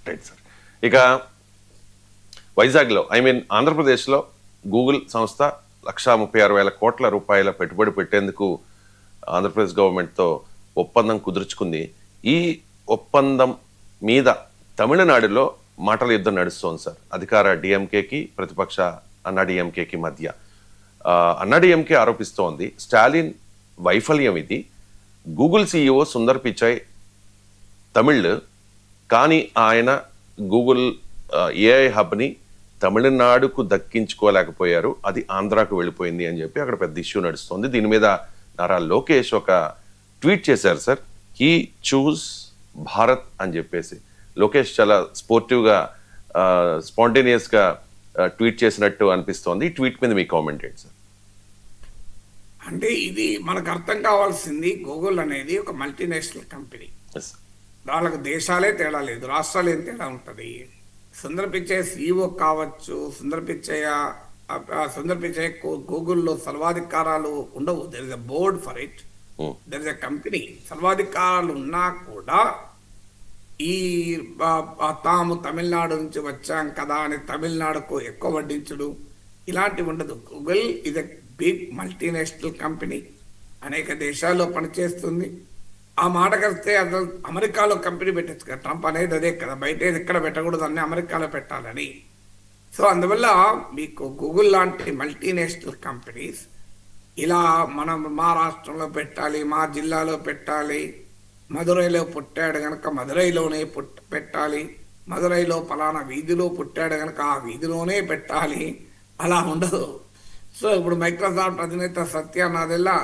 Right sir. ఇక వైజాగ్లో ఆంధ్రప్రదేశ్లో గూగుల్ సంస్థ 1,36,000 కోట్ల రూపాయల పెట్టుబడి పెట్టేందుకు ఆంధ్రప్రదేశ్ గవర్నమెంట్తో ఒప్పందం కుదుర్చుకుంది. ఈ ఒప్పందం మీద తమిళనాడులో మాటల యుద్ధం నడుస్తోంది సార్. అధికార డిఎంకేకి ప్రతిపక్ష అన్నా డిఎంకేకి మధ్య. అన్నా డిఎంకే ఆరోపిస్తోంది స్టాలిన్ వైఫల్యం ఇది. గూగుల్ సిఇఓ సుందర్ పిచాయ్ తమిళ్, కానీ ఆయన గూగుల్ ఏఐ హబ్ని తమిళనాడుకు దక్కించుకోలేకపోయారు, అది ఆంధ్రాకు వెళ్ళిపోయింది అని చెప్పి అక్కడ పెద్ద ఇష్యూ నడుస్తుంది. దీని మీద నారా లోకేష్ ఒక ట్వీట్ చేశారు సార్, హీ చూస్ భారత్ అని చెప్పేసి. లోకేష్ చాలా స్పోర్టివ్గా స్పాంటేనియస్గా ట్వీట్ చేసినట్టు అనిపిస్తోంది. ఈ ట్వీట్ మీద మీ కామెంట్ ఏంటి సార్? అంటే ఇది మనకు అర్థం కావాల్సింది, గూగుల్ అనేది ఒక మల్టీనేషనల్ కంపెనీ. వాళ్ళకు దేశాలే తేడా లేదు, రాష్ట్రాలు ఏం తేడా ఉంటుంది. సుందర్ పిచ్చయ్య సిఇఓ కావచ్చు, సుందర్ పిచ్చయ్య గూగుల్లో సర్వాధికారాలు ఉండవు. There is a board for it, there is a company. సర్వాధికారాలు ఉన్నా కూడా ఈ తాము తమిళనాడు నుంచి వచ్చాం కదా అని తమిళనాడుకు ఎక్కువ వడ్డించుడు ఇలాంటివి ఉండదు. Google is a big multinational company, అనేక దేశాల్లో పనిచేస్తుంది. ఆ మాటకు వస్తే అసలు అమెరికాలో కంపెనీ పెట్టచ్చు కదా, ట్రంప్ అనేది అదే కదా, బయట ఎక్కడ పెట్టకూడదు, అన్నీ అమెరికాలో పెట్టాలని. సో అందువల్ల మీకు గూగుల్ లాంటి మల్టీనేషనల్ కంపెనీస్ ఇలా మనం మా రాష్ట్రంలో పెట్టాలి, మా జిల్లాలో పెట్టాలి, మదురైలో పుట్టాడు కనుక మదురైలోనే పెట్టాలి, మదురైలో పలానా వీధిలో పుట్టాడు కనుక ఆ వీధిలోనే పెట్టాలి, అలా ఉండదు. సో ఇప్పుడు మైక్రోసాఫ్ట్ అధినేత సత్య నాదెల్లా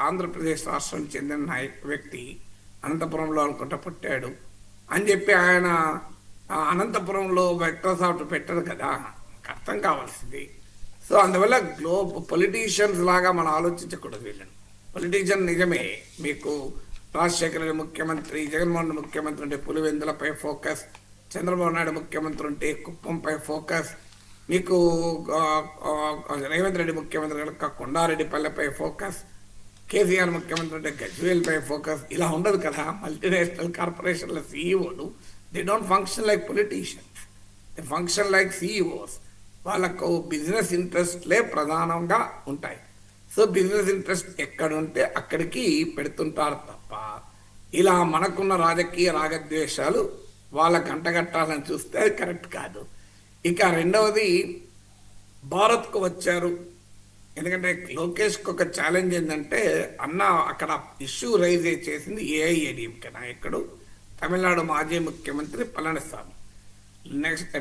ఆంధ్రప్రదేశ్ రాష్ట్రం చెందిన వ్యక్తి, అనంతపురంలో అనుకుంటా పుట్టాడు అని చెప్పి ఆయన అనంతపురంలో మైక్రోసాఫ్ట్ పెట్టరు కదా, అర్థం కావాల్సింది. సో అందువల్ల పొలిటీషియన్స్ లాగా మనం ఆలోచించకూడదు వీళ్ళని. పొలిటీషియన్ నిజమే, మీకు రాజశేఖర రెడ్డి ముఖ్యమంత్రి, జగన్మోహన్ రెడ్డి ముఖ్యమంత్రి ఉంటే పులివెందులపై ఫోకస్, చంద్రబాబు నాయుడు ముఖ్యమంత్రి ఉంటే కుప్పంపై ఫోకస్, మీకు రేవంత్ రెడ్డి ముఖ్యమంత్రి కనుక కొండారెడ్డిపల్లెపై ఫోకస్, కేసీఆర్ ముఖ్యమంత్రి అంటే గజ్వేల్పై ఫోకస్, ఇలా ఉండదు కదా. మల్టీనేషనల్ కార్పొరేషన్ల సిఇఓలు they don't function like politicians, they function like CEOs. వాళ్ళకు బిజినెస్ ఇంట్రెస్ట్లే ప్రధానంగా ఉంటాయి. సో బిజినెస్ ఇంట్రెస్ట్ ఎక్కడుంటే అక్కడికి పెడుతుంటారు తప్ప ఇలా మనకున్న రాజకీయ రాగద్వేషాలు వాళ్ళకు అంటగట్టాలని చూస్తే అది కరెక్ట్ కాదు. ఇక రెండవది, భారత్కు వచ్చారు, ఎందుకంటే లోకేష్కి ఒక ఛాలెంజ్ ఏంటంటే అన్న అక్కడ ఇష్యూ రైజ్ చేసింది ఏఐఏడిఎంకే నాయకుడు, తమిళనాడు మాజీ ముఖ్యమంత్రి పళనిస్వామి.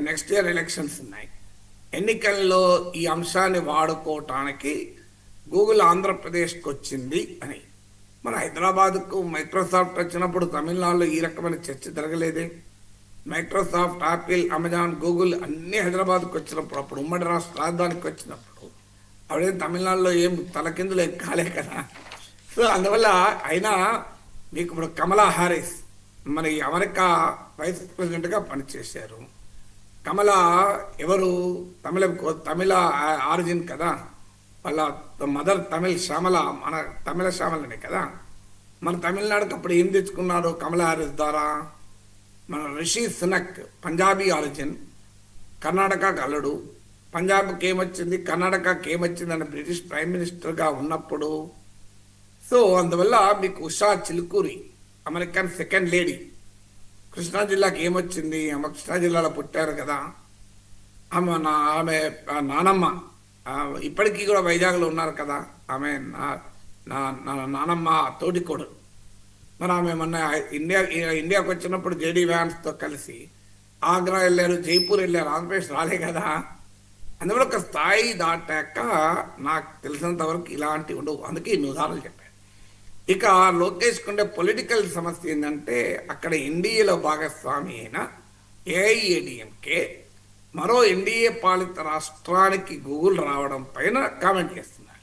నెక్స్ట్ ఇయర్ ఎలక్షన్స్ ఉన్నాయి, ఎన్నికల్లో ఈ అంశాన్ని వాడుకోవటానికి గూగుల్ ఆంధ్రప్రదేశ్కి వచ్చింది అని. మన హైదరాబాద్కు మైక్రోసాఫ్ట్ వచ్చినప్పుడు తమిళనాడులో ఈ రకమైన చర్చ జరగలేదే. మైక్రోసాఫ్ట్, యాపిల్, అమెజాన్, గూగుల్ అన్నీ హైదరాబాద్కి వచ్చినప్పుడు, అప్పుడు ఉమ్మడి రాష్ట్ర రాజధానికి వచ్చినప్పుడు అప్పుడేం తమిళనాడులో ఏం తలకిందులు ఎక్కాలే కదా. సో అందువల్ల అయినా మీకు ఇప్పుడు కమలా హారిస్ మరి అమెరికా వైస్ ప్రెసిడెంట్గా పనిచేశారు. కమలా ఎవరు, తమిళ ఆరిజిన్ కదా, వాళ్ళ మదర్ తమిళ్ శ్యామల, మన తమిళ శ్యామలనే కదా. మన తమిళనాడుకి అప్పుడు ఏం తెచ్చుకున్నారు కమలా హారిస్ ద్వారా? మన రిషి సునక్ పంజాబీ ఆరిజిన్, కర్ణాటకకు అల్లుడు. పంజాబ్కి ఏమొచ్చింది, కర్ణాటకకి ఏమొచ్చింది అని బ్రిటిష్ ప్రైమ్ మినిస్టర్గా ఉన్నప్పుడు. సో అందువల్ల మీకు Usha Chilukuri American second lady, Krishna జిల్లాకి ఏమొచ్చింది, ఆమె కృష్ణా జిల్లాలో పుట్టారు కదా. ఆమె నానమ్మ ఇప్పటికీ కూడా వైజాగ్లో ఉన్నారు కదా, ఆమె నానమ్మ తోటికోడలు. మరి ఆమె మొన్న ఇండియాకి వచ్చినప్పుడు జేడీ వ్యాన్స్తో కలిసి ఆగ్రా వెళ్ళారు, జైపూర్ వెళ్ళారు, ఆంధ్రప్రదేశ్ రాలే కదా. అందువల్ల ఒక స్థాయి దాటాక నాకు తెలిసినంత వరకు ఇలాంటివి ఉండవు, అందుకే ఇన్ని ఉదాహరణలు చెప్పాను. ఇక లోకేష్కి ఉండే పొలిటికల్ సమస్య ఏంటంటే అక్కడ ఎన్డీఏలో భాగస్వామి అయిన ఏఐఏడిఎంకే మరో ఎన్డీఏ పాలిత రాష్ట్రానికి గూగుల్ రావడం పైన కామెంట్ చేస్తున్నారు.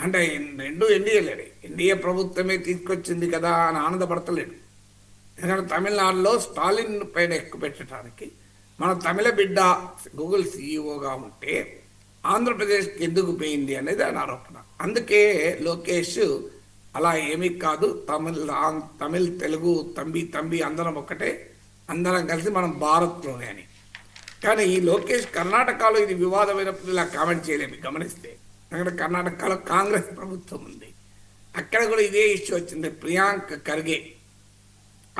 అంటే రెండు ఎన్డీఏలేడు, ఎన్డీఏ ప్రభుత్వమే తీసుకొచ్చింది కదా అని ఆనందపడతలేడు. ఎందుకంటే తమిళనాడులో స్టాలిన్ పైన ఎక్కువ పెట్టడానికి మన తమిళ బిడ్డ గూగుల్ సిఇఓగా ఉంటే ఆంధ్రప్రదేశ్కి ఎందుకు పోయింది అనేది ఆయన ఆరోపణ. అందుకే లోకేష్ అలా ఏమీ కాదు, తమిళ్ తెలుగు తంబి అందరం ఒకటే, అందరం కలిసి మనం భారత్లోనే అని. కానీ ఈ లోకేష్ కర్ణాటకలో ఇది వివాదమైనప్పుడు ఇలా కామెంట్ చేయలేము. గమనిస్తే అక్కడ కర్ణాటకలో కాంగ్రెస్ ప్రభుత్వం ఉంది, అక్కడ కూడా ఇదే ఇష్యూ వచ్చింది. ప్రియాంక్ ఖర్గే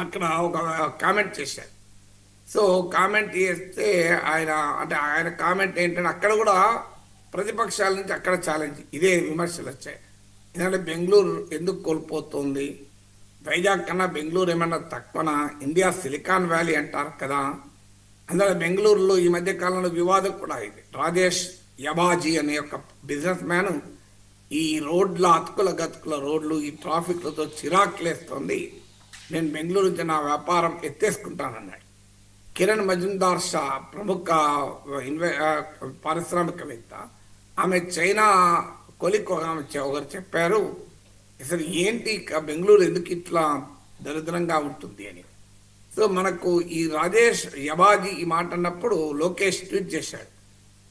అక్కడ ఒక కామెంట్ చేశారు. సో కామెంట్ చేస్తే ఆయన కామెంట్ ఏంటంటే అక్కడ కూడా ప్రతిపక్షాల నుంచి అక్కడ ఛాలెంజ్ ఇదే విమర్శలు వచ్చాయి. ఎందుకంటే బెంగళూరు ఎందుకు కోల్పోతుంది, వైజాగ్ కన్నా బెంగళూరు ఏమన్నా తక్కువనా, ఇండియా సిలికాన్ వ్యాలీ అంటారు కదా. అందులో బెంగళూరులో ఈ మధ్య కాలంలో వివాదం కూడా అయింది. రాజేష్ యబాజీ అనే ఒక బిజినెస్ మ్యాన్ ఈ రోడ్ల అతుకుల గతుకుల రోడ్లు ఈ ట్రాఫిక్లతో చిరాకులేస్తుంది, నేను బెంగళూరు నుంచి నా వ్యాపారం ఎత్తేసుకుంటానన్నాడు. కిరణ్ మజుందార్ షా ప్రముఖ పారిశ్రామికవేత్త, ఆమె చైనా కొలిక్ ఒకరు చెప్పారు, అసలు ఏంటి బెంగళూరు ఎందుకు ఇట్లా దరిద్రంగా ఉంటుంది అని. సో మనకు ఈ రాజేష్ యబాజీ ఈ మాట అన్నప్పుడు లోకేష్ ట్వీట్ చేశాడు,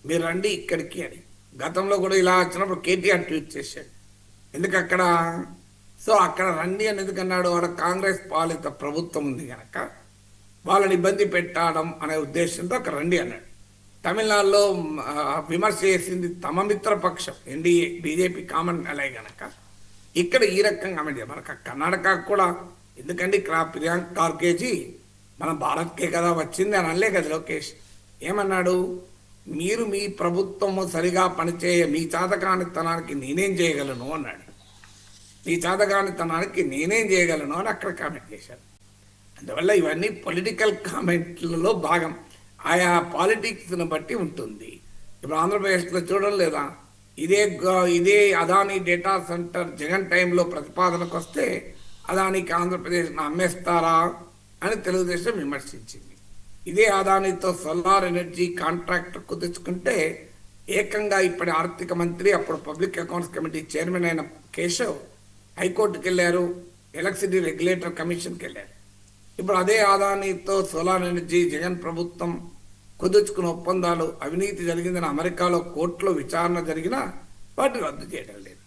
మీరు రండి ఇక్కడికి అని. గతంలో కూడా ఇలా వచ్చినప్పుడు కేటీఆర్ ట్వీట్ చేశాడు, ఎందుకు అక్కడ. సో అక్కడ రండి అని ఎందుకన్నాడు, వాళ్ళ కాంగ్రెస్ పాలిత ప్రభుత్వం ఉంది కనుక వాళ్ళని ఇబ్బంది పెట్టడం అనే ఉద్దేశంతో అక్కడ రండి అన్నాడు. తమిళనాడులో విమర్శ చేసింది తమ మిత్రపక్షం ఎన్డీఏ బీజేపీ కామన్ అలై గనక ఇక్కడ ఈ రకంగా అమలు మనకు కర్ణాటక కూడా ఎందుకంటే ఇక్కడ ప్రియాంక్ ఖార్గేజీ మన భారత్కే కదా వచ్చింది అని అనలే కదా లోకేష్. ఏమన్నాడు, మీరు మీ ప్రభుత్వము సరిగా పనిచేయ మీ చాతకానితనానికి నేనేం చేయగలను అన్నాడు. మీ చాతకానితనానికి నేనేం చేయగలను అని అక్కడ కామెంట్ చేశారు. అందువల్ల ఇవన్నీ పొలిటికల్ కామెంట్లలో భాగం, ఆయా పాలిటిక్స్ను బట్టి ఉంటుంది. ఇప్పుడు ఆంధ్రప్రదేశ్లో చూడడం లేదా, ఇదే అదానీ డేటా సెంటర్ జగన్ టైంలో ప్రతిపాదనకు వస్తే అదానికి ఆంధ్రప్రదేశ్ను అమ్మేస్తారా అని తెలుగుదేశం విమర్శించింది. ఇదే అదానితో సోలార్ ఎనర్జీ కాంట్రాక్ట్ కుదుర్చుకుంటే ఏకంగా ఇప్పటి ఆర్థిక మంత్రి అప్పుడు పబ్లిక్ అకౌంట్స్ కమిటీ చైర్మన్ అయిన కేశవ్ హైకోర్టుకి వెళ్ళారు, ఎలక్ట్రిసిటీ రెగ్యులేటర్ కమిషన్కి వెళ్ళారు. ఇప్పుడు అదే అదానితో సోలార్ ఎనర్జీ జగన్ ప్రభుత్వం కుదుర్చుకున్న ఒప్పందాలు అవినీతి జరిగిందని అమెరికాలో కోర్టులో విచారణ జరిగినా వాటిని రద్దు చేయడం లేదు.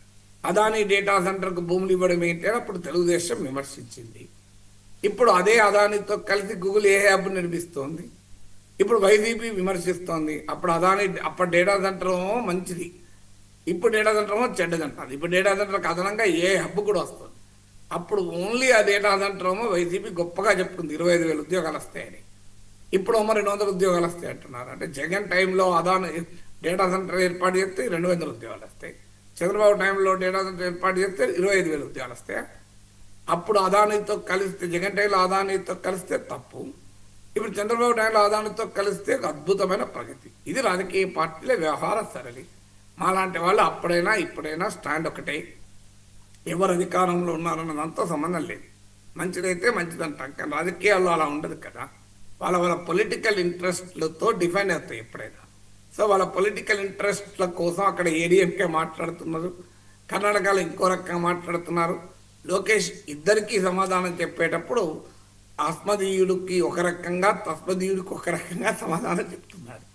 అదానీ డేటా సెంటర్కు భూములు ఇవ్వడం ఏంటి అని అప్పుడు తెలుగుదేశం విమర్శించింది. ఇప్పుడు అదే అదానితో కలిసి గూగుల్ ఏ యాప్ నిర్మిస్తోంది, ఇప్పుడు వైసీపీ విమర్శిస్తోంది. అప్పుడు డేటా సెంటర్ మంచిది, ఇప్పుడు డేటా సెంటర్ చెడ్డదంటారు. ఇప్పుడు డేటా సెంటర్కి అదనంగా ఏ హబ్ కూడా వస్తుంది. అప్పుడు ఓన్లీ ఆ డేటా సెంటర్ వైసీపీ గొప్పగా చెప్పుకుంది 25,000 ఉద్యోగాలు వస్తాయని, ఇప్పుడు 200 ఉద్యోగాలు వస్తాయి అంటున్నారు. అంటే జగన్ టైంలో అదాని డేటా సెంటర్ ఏర్పాటు చేస్తే 200 ఉద్యోగాలు వస్తాయి, చంద్రబాబు టైంలో డేటా సెంటర్ ఏర్పాటు చేస్తే 25,000 ఉద్యోగాలు వస్తాయి. అప్పుడు అదానితో కలిస్తే జగన్ టైంలో అదానితో కలిస్తే తప్పు, ఇప్పుడు చంద్రబాబు టైంలో అదానితో కలిస్తే అద్భుతమైన ప్రగతి. ఇది రాజకీయ పార్టీల వ్యవహార సరళి. మాలాంటి వాళ్ళు అప్పుడైనా ఇప్పుడైనా స్టాండ్ ఒకటే, ఎవరు అధికారంలో ఉన్నారన్నదంతా సంబంధం లేదు. మంచిదైతే మంచిదంటాం, కానీ రాజకీయాల్లో అలా ఉండదు కదా. వాళ్ళ పొలిటికల్ ఇంట్రెస్ట్లతో డిఫైన్ అవుతాయి ఎప్పుడైనా. సో వాళ్ళ పొలిటికల్ ఇంట్రెస్ట్ల కోసం అక్కడ ఏడీఎంకే మాట్లాడుతున్నారు, కర్ణాటకలో ఇంకో రకంగా మాట్లాడుతున్నారు. లోకేష్ ఇద్దరికీ సమాధానం చెప్పేటప్పుడు అస్మదీయుడికి ఒక రకంగా తస్మదీయుడికి ఒక రకంగా సమాధానం చెప్తున్నారు.